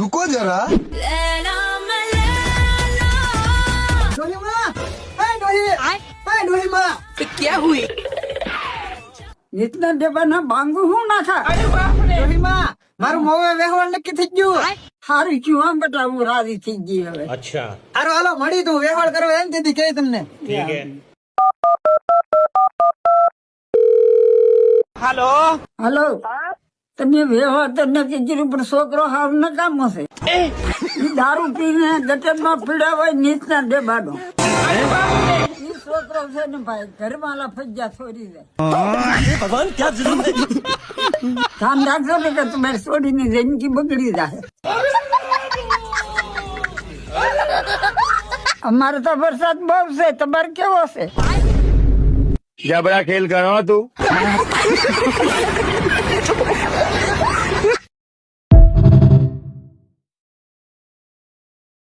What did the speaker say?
रुको जरा। क्या हुई? इतना देवाना बांगू हूँ ना था। मारू मोवे व्यवहार नक्की થઈ ગયું. હારું ક્યું આમ બેટા હું રાજી થઈ ગઈ હવે. अच्छा હારું હાલો મળી તું વ્યવહાર કરો એમ દીધી કે તમને. ठीक है हेलो હાલો તમે વ્યવહાર તો નક્કી કર્યું પણ છોકરો હાવ નકામો છે. ઈ દારૂ પીને ગટરમાં પીડા હોય નીચના ડેબાડો. ઈ છોકરો છે ને ભાઈ ઘરમાં ફજ્જા છોડી જાય. भगवान क्या जुल्म है ધ્યાન રાખજો ને કે તમારી છોડીની જિંદગી બગડી જાય. અમારે તો વરસાદ બહુ છે તમારે કેવો છે? क्या बड़ा खेल कर रहा तू?